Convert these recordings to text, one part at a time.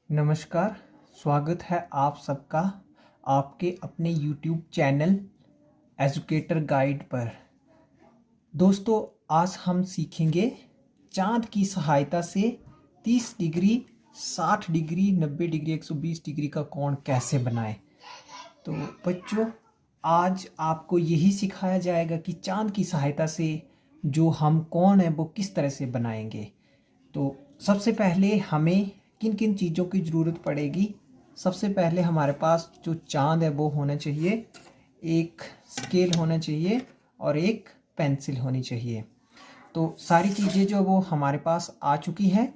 नमस्कार। स्वागत है आप सबका आपके अपने YouTube चैनल एजुकेटर गाइड पर। दोस्तों, आज हम सीखेंगे चांद की सहायता से 30 डिग्री, 60 डिग्री, 90 डिग्री, 120 डिग्री का कोण कैसे बनाएं। तो बच्चों, आज आपको यही सिखाया जाएगा कि चांद की सहायता से जो हम कोण है वो किस तरह से बनाएंगे। तो सबसे पहले हमें किन किन चीज़ों की ज़रूरत पड़ेगी। सबसे पहले हमारे पास जो चांद है वो होना चाहिए, एक स्केल होना चाहिए और एक पेंसिल होनी चाहिए। तो सारी चीज़ें जो वो हमारे पास आ चुकी हैं।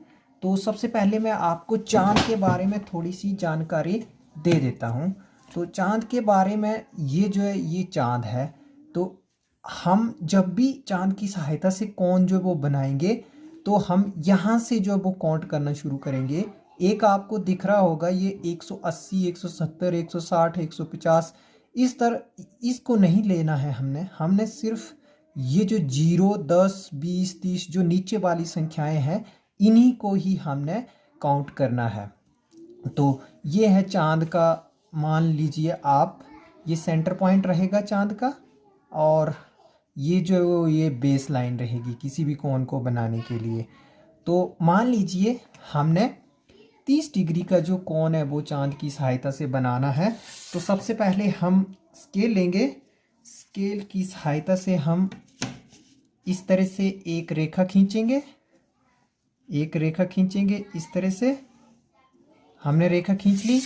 तो सबसे पहले मैं आपको चांद के बारे में थोड़ी सी जानकारी दे देता हूँ। तो चांद के बारे में ये जो है, ये चांद है। तो हम जब भी चांद की सहायता से कोण जो वो बनाएंगे तो हम यहाँ से जो वो काउंट करना शुरू करेंगे। एक आपको दिख रहा होगा, ये 180, 170, 160, 150 इस तरह, इसको नहीं लेना है हमने सिर्फ ये जो 0, 10, 20, 30 जो नीचे वाली संख्याएं हैं इन्हीं को ही हमने काउंट करना है। तो ये है चांद का, मान लीजिए आप, ये सेंटर पॉइंट रहेगा चांद का और ये जो ये बेस लाइन रहेगी किसी भी कोण को बनाने के लिए। तो मान लीजिए हमने 30 डिग्री का जो कोण है वो चांद की सहायता से बनाना है। तो सबसे पहले हम स्केल लेंगे। स्केल की सहायता से हम इस तरह से एक रेखा खींचेंगे, इस तरह से हमने रेखा खींच ली।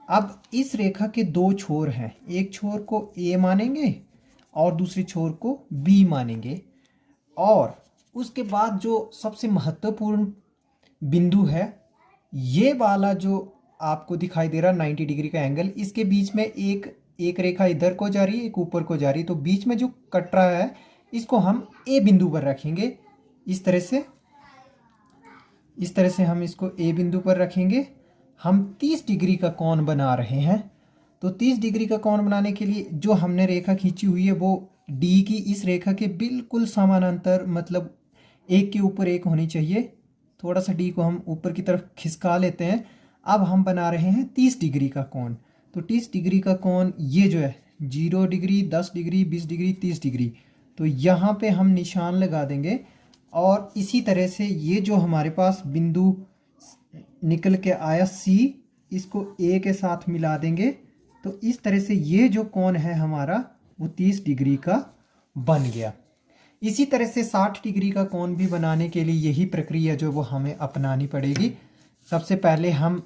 अब इस रेखा के दो छोर हैं, एक छोर को ए मानेंगे और दूसरे छोर को बी मानेंगे। और उसके बाद जो सबसे महत्वपूर्ण बिंदु है, ये वाला जो आपको दिखाई दे रहा 90 डिग्री का एंगल, इसके बीच में एक रेखा इधर को जा रही है, एक ऊपर को जा रही है। तो बीच में जो कट रहा है इसको हम ए बिंदु पर रखेंगे। इस तरह से हम इसको ए बिंदु पर रखेंगे। हम 30 डिग्री का कोण बना रहे हैं। तो 30 डिग्री का कोण बनाने के लिए जो हमने रेखा खींची हुई है वो डी की इस रेखा के बिल्कुल समानांतर, मतलब एक के ऊपर एक होनी चाहिए। थोड़ा सा डी को हम ऊपर की तरफ खिसका लेते हैं। अब हम बना रहे हैं 30 डिग्री का कोण। तो 30 डिग्री का कोण ये जो है 0 डिग्री, 10 डिग्री, 20 डिग्री, 30 डिग्री। तो यहाँ पे हम निशान लगा देंगे और इसी तरह से ये जो हमारे पास बिंदु निकल के आया सी, इसको ए के साथ मिला देंगे। तो इस तरह से ये जो कोण है हमारा वो 30 डिग्री का बन गया। इसी तरह से 60 डिग्री का कोण भी बनाने के लिए यही प्रक्रिया जो वो हमें अपनानी पड़ेगी। सबसे पहले हम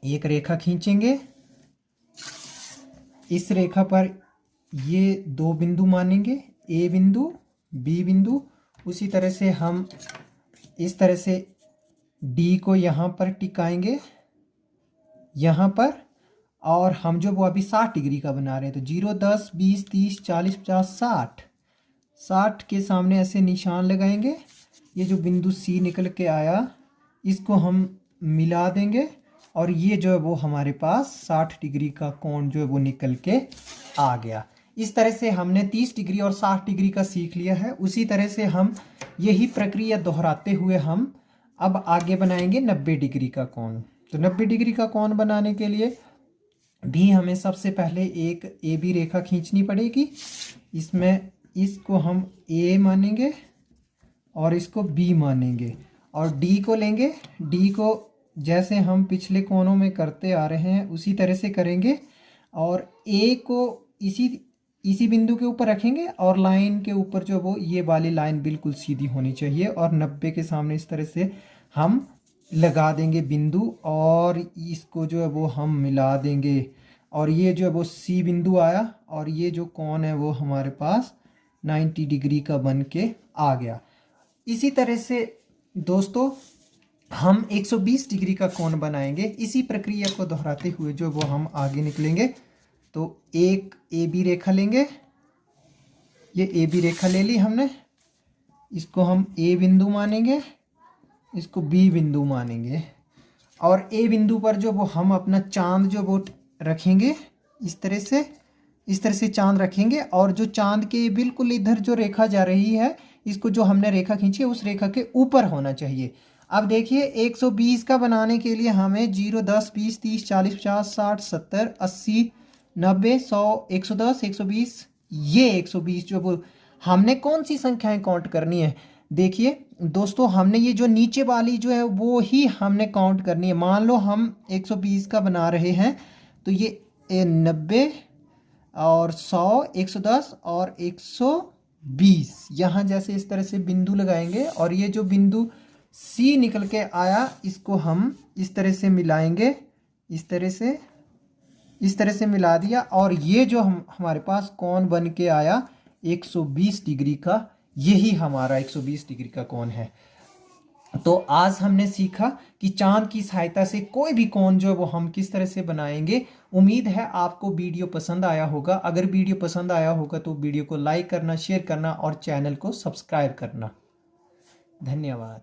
एक रेखा खींचेंगे, इस रेखा पर ये दो बिंदु मानेंगे, ए बिंदु, बी बिंदु। उसी तरह से हम इस तरह से डी को यहाँ पर टिकाएंगे, यहाँ पर। और हम जो वो अभी 60 डिग्री का बना रहे हैं, तो 0, 10, 20, 30, 40, 50, 60 के सामने ऐसे निशान लगाएंगे। ये जो बिंदु सी निकल के आया इसको हम मिला देंगे और ये जो है वो हमारे पास 60 डिग्री का कोण जो है वो निकल के आ गया। इस तरह से हमने 30 डिग्री और 60 डिग्री का सीख लिया है। उसी तरह से हम यही प्रक्रिया दोहराते हुए हम अब आगे बनाएंगे 90 डिग्री का कोण। तो 90 डिग्री का कोण बनाने के लिए भी हमें सबसे पहले एक ए बी रेखा खींचनी पड़ेगी। इसमें इसको हम ए मानेंगे और इसको बी मानेंगे और डी को लेंगे। डी को जैसे हम पिछले कोणों में करते आ रहे हैं उसी तरह से करेंगे और ए को इसी बिंदु के ऊपर रखेंगे और लाइन के ऊपर जो वो ये वाली लाइन बिल्कुल सीधी होनी चाहिए और 90 के सामने इस तरह से हम लगा देंगे बिंदु और इसको जो है वो हम मिला देंगे। और ये जो है वो सी बिंदु आया और ये जो कोण है वो हमारे पास 90 डिग्री का बन के आ गया। इसी तरह से दोस्तों हम 120 डिग्री का कोण बनाएंगे। इसी प्रक्रिया को दोहराते हुए जो वो हम आगे निकलेंगे। तो एक ए बी रेखा लेंगे, ये ए बी रेखा ले ली हमने, इसको हम ए बिंदु मानेंगे, इसको बी बिंदु मानेंगे और ए बिंदु पर जो वो हम अपना चांद जो वो रखेंगे। इस तरह से चांद रखेंगे और जो चांद के बिल्कुल इधर जो रेखा जा रही है, इसको जो हमने रेखा खींची है उस रेखा के ऊपर होना चाहिए। अब देखिए 120 का बनाने के लिए हमें 0, 10, 20, 30, 40, 50, 60, 70, 80, 90, 100, 110, 120, ये 120 जो वो हमने कौन सी संख्याएं काउंट करनी है। देखिए दोस्तों, हमने ये जो नीचे वाली जो है वो ही हमने काउंट करनी है। मान लो हम 120 का बना रहे हैं, तो ये 90 और 100, 110 और 120 यहाँ जैसे इस तरह से बिंदु लगाएंगे, और ये जो बिंदु सी निकल के आया इसको हम इस तरह से मिलाएंगे, इस तरह से मिला दिया, और ये जो हमारे पास कोण बन के आया 120 डिग्री का, यही हमारा 120 डिग्री का कोण है। तो आज हमने सीखा कि चांद की सहायता से कोई भी कोण जो है वो हम किस तरह से बनाएंगे। उम्मीद है आपको वीडियो पसंद आया होगा। अगर वीडियो पसंद आया होगा तो वीडियो को लाइक करना, शेयर करना और चैनल को सब्सक्राइब करना। धन्यवाद।